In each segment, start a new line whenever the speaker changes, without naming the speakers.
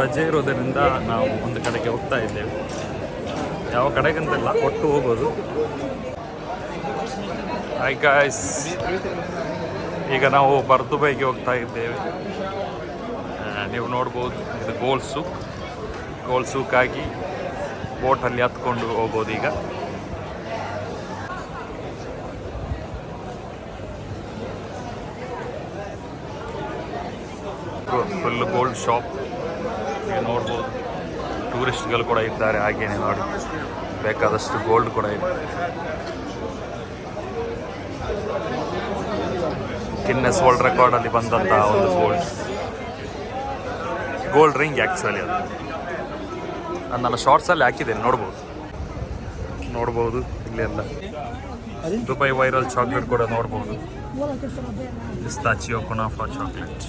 ರಜೆ ಇರೋದರಿಂದ ನಾವು ಒಂದು ಕಡೆಗೆ ಹೋಗ್ತಾ ಇದ್ದೇವೆ. ಯಾವ ಕಡೆಗಂತೆಲ್ಲ ಒಟ್ಟು ಹೋಗೋದು. ಹಾಯ್ ಗಾಯ್ಸ್, ಈಗ ನಾವು ಬರ್ದುಬೈಗೆ ಹೋಗ್ತಾ ಇದ್ದೇವೆ. ನೀವು ನೋಡ್ಬೋದು, ಇದು ಗೋಲ್ ಸೂಕಾಗಿ ಬೋಟಲ್ಲಿ ಹತ್ಕೊಂಡು ಹೋಗ್ಬೋದು. ಈಗ ಫುಲ್ ಗೋಲ್ಡ್ ಶಾಪ್ ನೀವು ನೋಡ್ಬೋದು. ಟೂರಿಸ್ಟ್ಗಳು ಕೂಡ ಇದ್ದಾರೆ. ಹಾಗೇನೆ ನೋಡಿ, ಬೇಕಾದಷ್ಟು ಗೋಲ್ಡ್ ಕೂಡ ಇದೆ. ಗಿನ್ನೆಸ್ ವರ್ಲ್ಡ್ ರೆಕಾರ್ಡಲ್ಲಿ ಬಂದಂತಹ ಒಂದು ಗೋಲ್ಡ್ ರಿಂಗ್. ಆ್ಯಕ್ಚುಲಿ ಅದು ನನ್ನ ಶಾರ್ಟ್ಸಲ್ಲಿ ಹಾಕಿದ್ದೇನೆ, ನೋಡ್ಬೋದು ಇಲ್ಲೆಲ್ಲ. ದುಬೈ ವೈರಲ್ ಚಾಕ್ಲೇಟ್ ಕೂಡ ನೋಡ್ಬೋದು. Pistachio ಕುನಾಫಾ chocolate.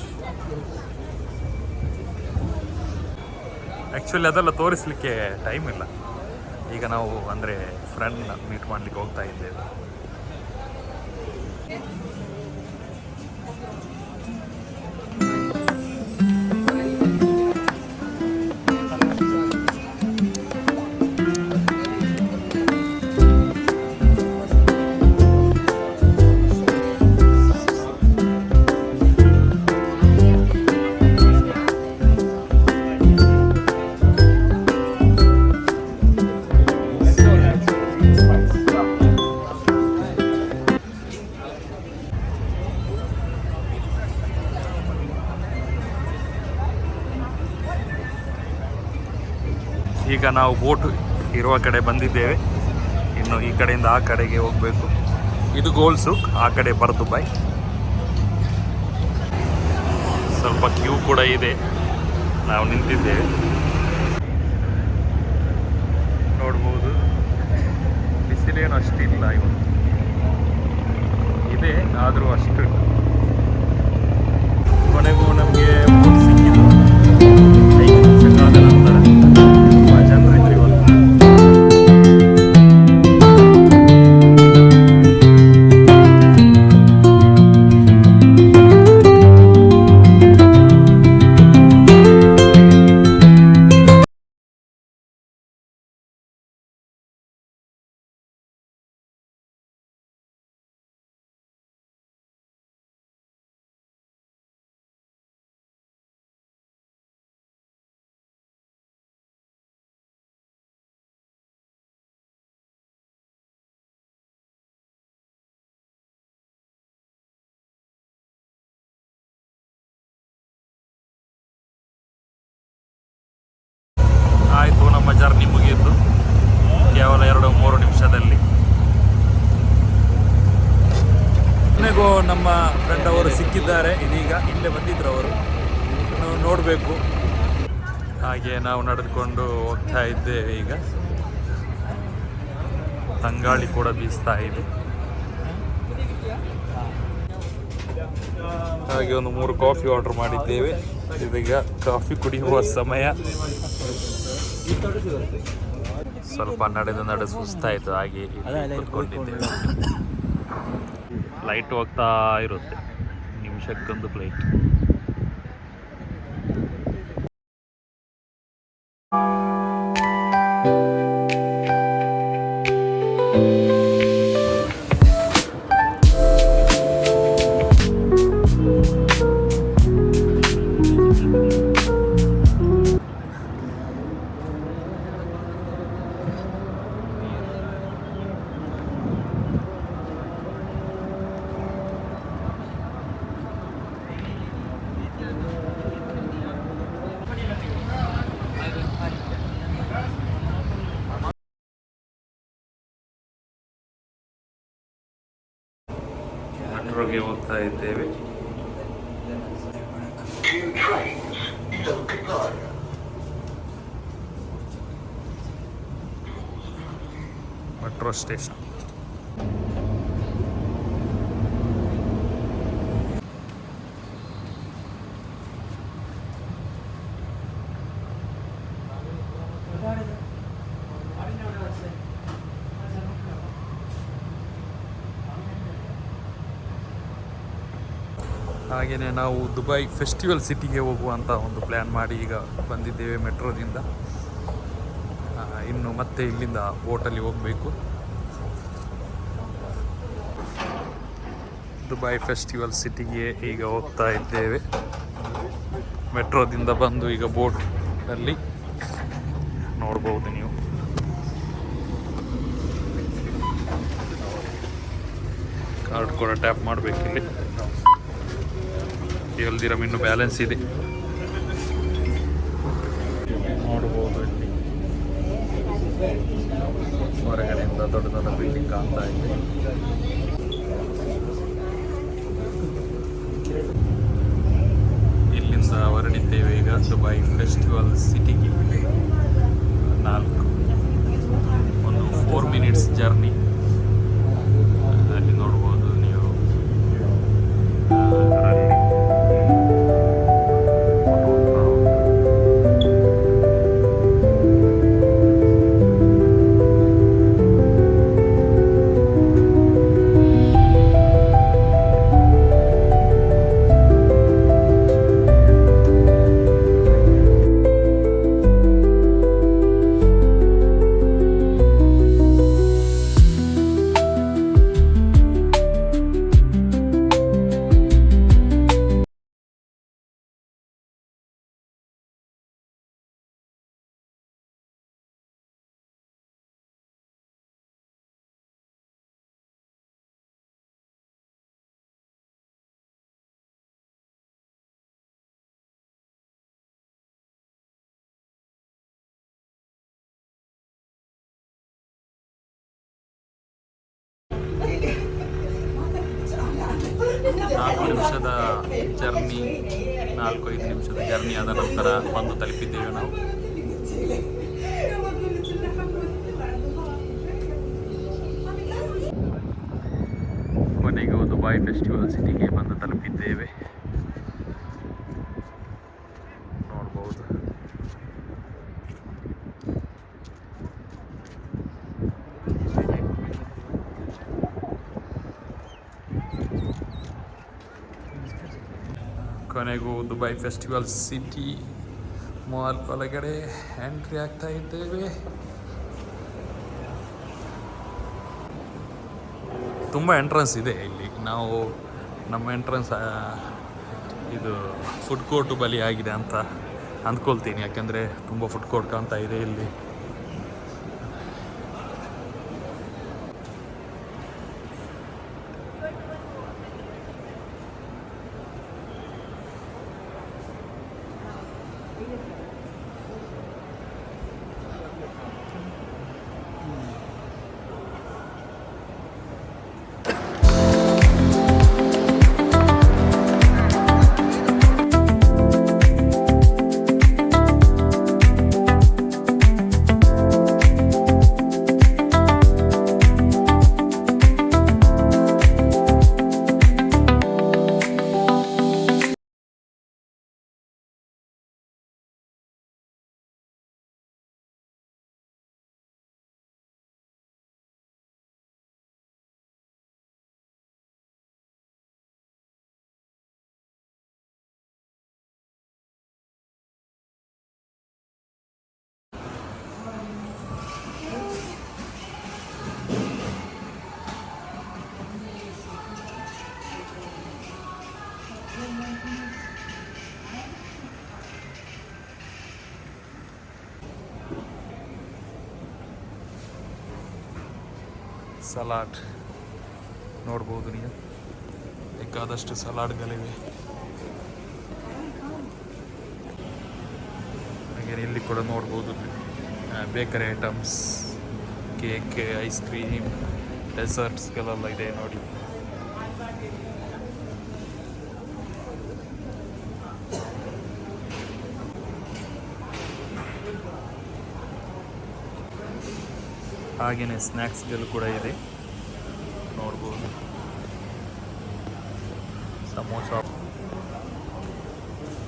ಆ್ಯಕ್ಚುಲಿ ಅದೆಲ್ಲ ತೋರಿಸಲಿಕ್ಕೆ ಟೈಮ್ ಇಲ್ಲ. ಈಗ ನಾವು ಅಂದರೆ ಫ್ರೆಂಡ್ನ ಮೀಟ್ ಮಾಡಲಿಕ್ಕೆ ಹೋಗ್ತಾ ಇದ್ದೇವೆ. ಈಗ ನಾವು ಬೋಟ್ ಇರುವ ಕಡೆ ಬಂದಿದ್ದೇವೆ. ಇನ್ನು ಈ ಕಡೆಯಿಂದ ಆ ಕಡೆಗೆ ಹೋಗಬೇಕು. ಇದು ಗೋಲ್ ಸೂಕ್, ಆ ಕಡೆ ಬರ್ದುಬೈ. ಸ್ವಲ್ಪ ಕ್ಯೂ ಕೂಡ ಇದೆ, ನಾವು ನಿಂತಿದ್ದೇವೆ. ನೋಡ್ಬೋದು, ಬಿಸಿಲೇನು ಅಷ್ಟಿಲ್ಲ ಇವತ್ತು. ಇದೆ, ಆದರೂ ಅಷ್ಟು. ಕೊನೆಗೂ ನಮಗೆ ಬೋಟ್ ಸಿಕ್ಕಿದ್ದು 5 ನಿಮಿಷಗಳ ನಂತರ. ತುಂಬ ಜನರಿದ್ರು ಇವತ್ತು. ಆಯಿತು, ನಮ್ಮ ಜರ್ನಿ ಮುಗಿಯಿತು ಕೇವಲ 2-3 ನಿಮಿಷದಲ್ಲಿ. ಕೊನೆಗೂ ನಮ್ಮ ಫ್ರೆಂಡ್ ಅವರು ಸಿಕ್ಕಿದ್ದಾರೆ. ಇದೀಗ ಇಲ್ಲೇ ಬಂದಿದ್ರು ಅವರು, ನೋಡಬೇಕು. ಹಾಗೆ ನಾವು ನಡೆದುಕೊಂಡು ಹೋಗ್ತಾ ಇದ್ದೇವೆ. ಈಗ ತಂಗಾಳಿ ಕೂಡ ಬೀಸ್ತಾ ಇದೆ. ಹಾಗೆ ಒಂದು 3 ಕಾಫಿ ಆರ್ಡರ್ ಮಾಡಿದ್ದೇವೆ. ಇದೀಗ ಕಾಫಿ ಕುಡಿಯುವ ಸಮಯ. ಸ್ವಲ್ಪ ನಡೆದು ಸುಸ್ತಾಯಿತು, ಹಾಗೆ ಕೂತ್ಕೊಂಡಿದ್ದೇವೆ. ಫ್ಲೈಟ್ ಹೋಗ್ತಾ ಇರುತ್ತೆ, ನಿಮಿಷಕ್ಕೊಂದು ಫ್ಲೈಟ್. ಮೆಟ್ರೋಗೆ ಹೋಗ್ತಾ ಇದ್ದೇವೆ. Metro station. ಹಾಗೆಯೇ ನಾವು ದುಬೈ ಫೆಸ್ಟಿವಲ್ ಸಿಟಿಗೆ ಹೋಗುವಂಥ ಒಂದು ಪ್ಲ್ಯಾನ್ ಮಾಡಿ ಈಗ ಬಂದಿದ್ದೇವೆ ಮೆಟ್ರೋದಿಂದ. ಇನ್ನು ಮತ್ತೆ ಇಲ್ಲಿಂದ ಬೋಟಲ್ಲಿ ಹೋಗಬೇಕು. ದುಬೈ ಫೆಸ್ಟಿವಲ್ ಸಿಟಿಗೆ ಈಗ ಹೋಗ್ತಾ ಇದ್ದೇವೆ. ಮೆಟ್ರೋದಿಂದ ಬಂದು ಈಗ ಬೋಟಲ್ಲಿ ನೋಡ್ಬೋದು ನೀವು. ಕಾರ್ಡ್ ಕೂಡ ಟ್ಯಾಪ್ ಮಾಡಬೇಕಿಲ್ಲಿ. 7 ದಿರಮ್ ಇನ್ನೂ ಬ್ಯಾಲೆನ್ಸ್ ಇದೆ. ನೋಡ್ಬೋದು ಇಲ್ಲಿ ಹೊರಗಡೆಯಿಂದ ದೊಡ್ಡ ದೊಡ್ಡ ಬಿಲ್ಡಿಂಗ್ ಕಾಣ್ತಾ ಇದೆ. ಇಲ್ಲಿಂದ ಹೊರಡಿದ್ದೇವೆ ಈಗ ದುಬೈ ಫೆಸ್ಟಿವಲ್ ಸಿಟಿಗೆ. 4 ಮಿನಿಟ್ಸ್ ಜರ್ನಿ. ಅಲ್ಲಿ ನೋಡ್ಬೋದು ನೀವು. ನಿಮಿಷದ ಜರ್ನಿ, 4-5 ನಿಮಿಷದ ಜರ್ನಿ ಆದ ನಂತರ ಬಂದು ತಲುಪಿದ್ದೇವೆ ನಾವು. ಕೊನೆಗೂ ದುಬೈ ಫೆಸ್ಟಿವಲ್ ಸಿಟಿಗೆ ಬಂದು ತಲುಪಿದ್ದೇವೆ. ನೋಡ್ಬೋದು. ಕೊನೆಗೂ ದುಬೈ ಫೆಸ್ಟಿವಲ್ ಸಿಟಿ ಮಾಲ್ ಒಳಗಡೆ ಎಂಟ್ರಿ ಆಗ್ತಾ ಇದ್ದೇವೆ. ತುಂಬ ಎಂಟ್ರೆನ್ಸ್ ಇದೆ ಇಲ್ಲಿ. ನಾವು ನಮ್ಮ ಎಂಟ್ರೆನ್ಸ್ ಇದು ಫುಡ್ ಕೋರ್ಟ್ ಬಳಿ ಆಗಿದೆ ಅಂತ ಅಂದ್ಕೊಳ್ತೀನಿ, ಯಾಕೆಂದರೆ ತುಂಬ ಫುಡ್ ಕೋರ್ಟ್ ಕಾಣ್ತಾ ಇದೆ ಇಲ್ಲಿ. ಸಲಾಡ್ ನೋಡ್ಬೋದು ನೀವು. ಬೇಕಾದಷ್ಟು ಸಲಾಡ್ಗಳಿವೆ. ಹಾಗೆ ಇಲ್ಲಿ ಕೂಡ ನೋಡ್ಬೋದು bakery items, cake, ice cream, ಡೆಸರ್ಟ್ಸ್ಗಳೆಲ್ಲ ಇದೆ ನೋಡಿ. ಹಾಗೆಯೇ ಸ್ನ್ಯಾಕ್ಸ್ಗಳು ಕೂಡ ಇದೆ ನೋಡ್ಬೋದು. ಸಮೋಸ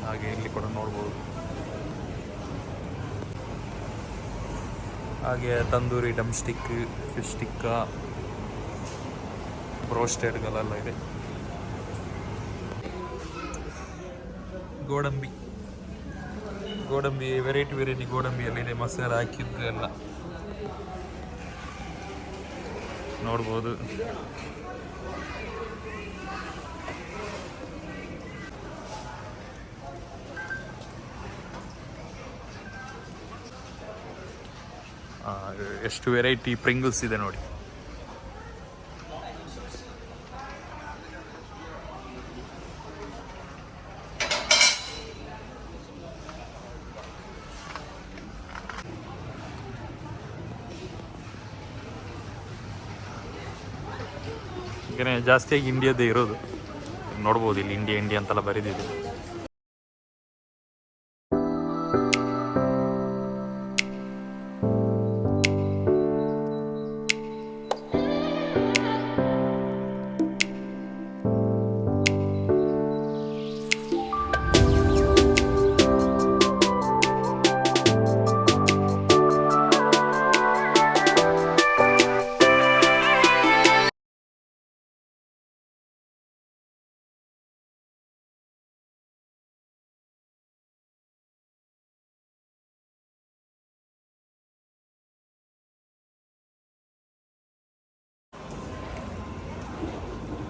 ಹಾಗೆ ಇಲ್ಲಿ ಕೂಡ ನೋಡ್ಬೋದು. ಹಾಗೆ ತಂದೂರಿ ಡಮ್ ಸ್ಟಿಕ್, ಫಿಶ್ ಟಿಕ್ಕ, ಬ್ರೋಸ್ಟೆಡ್ಗಳೆಲ್ಲ ಇದೆ. ಗೋಡಂಬಿ ಗೋಡಂಬಿ ವೆರೈಟಿ ಗೋಡಂಬಿಯಲ್ಲಿದೆ, ಮಸಾಲೆ ಹಾಕಿದ್ದು ಎಲ್ಲ ನೋಡ್ಬೋದು. ಎಷ್ಟು ವೆರೈಟಿ ಪ್ರಿಂಗಲ್ಸ್ ಇದೆ ನೋಡಿ. ಈಗ ಜಾಸ್ತಿಯಾಗಿ ಇಂಡಿಯಾದೇ ಇರೋದು ನೋಡ್ಬೋದು. ಇಲ್ಲಿ ಇಂಡಿಯಾ ಅಂತೆಲ್ಲ ಬರೆದಿದೆ.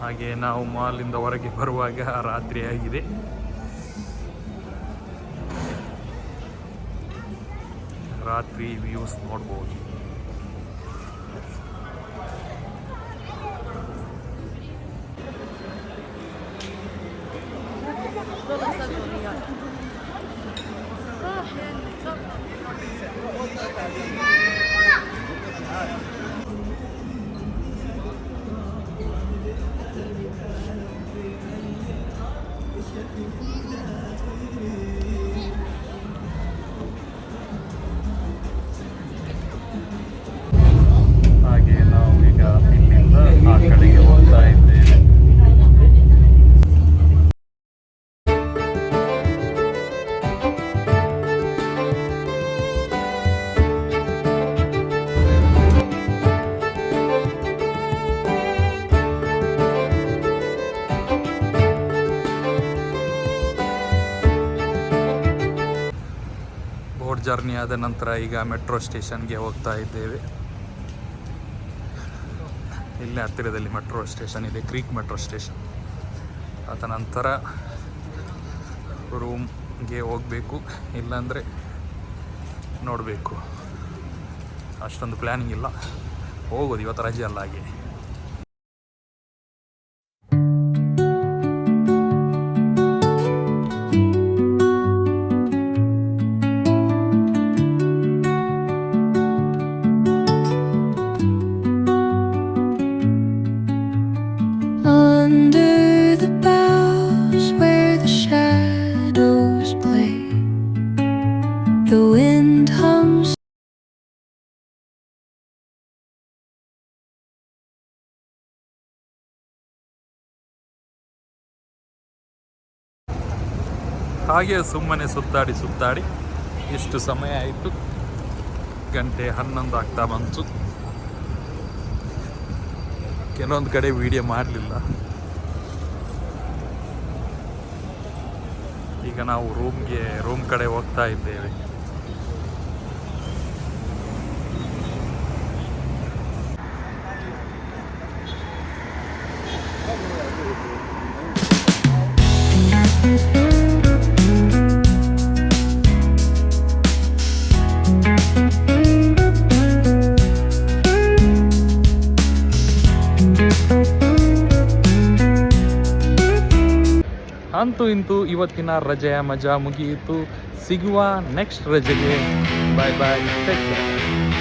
ಹಾಗೆ ನಾವು ಮಾಲಿಂದ ಹೊರಗೆ ಬರುವಾಗ ರಾತ್ರಿ ಆಗಿದೆ. ರಾತ್ರಿ ವ್ಯೂಸ್ ನೋಡ್ಬೋದು. ಹಾಗೆ ನಾವು ಈಗ ಇಲ್ಲಿಂದ ಆ ಕಡೆಗೆ ಹೋಗ್ತಾ ಇದ್ದೇವೆ. ಬೋಟ್ ಜರ್ನಿ ಆದ ನಂತರ ಈಗ ಮೆಟ್ರೋ ಸ್ಟೇಷನ್ಗೆ ಹೋಗ್ತಾ ಇದ್ದೇವೆ. ಇಲ್ಲೇ ಹತ್ತಿರದಲ್ಲಿ ಮೆಟ್ರೋ ಸ್ಟೇಷನ್ ಇದೆ, ಕ್ರೀಕ್ ಮೆಟ್ರೋ ಸ್ಟೇಷನ್. ಆದ ನಂತರ ರೂಮ್ಗೆ ಹೋಗಬೇಕು, ಇಲ್ಲಾಂದರೆ ನೋಡಬೇಕು. ಅಷ್ಟೊಂದು ಪ್ಲ್ಯಾನಿಂಗ್ ಇಲ್ಲ, ಹೋಗೋದು. ಇವತ್ತು ರಜೆ ಅಲ್ಲ ಹಾಗೆ. ಹಾಗೆ ಸುಮ್ಮನೆ ಸುತ್ತಾಡಿ ಎಷ್ಟು ಸಮಯ ಆಯಿತು, 11 ಆಗ್ತಾ ಬಂತು. ಕೆಲವೊಂದು ಕಡೆ ವಿಡಿಯೋ ಮಾಡಲಿಲ್ಲ. ಈಗ ನಾವು ರೂಮ್ ಕಡೆ ಹೋಗ್ತಾ ಇದ್ದೇವೆ. ಅಂತೂ ಇಂತೂ ಇವತ್ತಿನ ರಜೆಯ ಮಜಾ ಮುಗಿಯಿತು. ಸಿಗುವ ನೆಕ್ಸ್ಟ್ ರಜೆಗೆ. ಬಾಯ್ ಬಾಯ್, ಟೇಕ್ ಕೇರ್.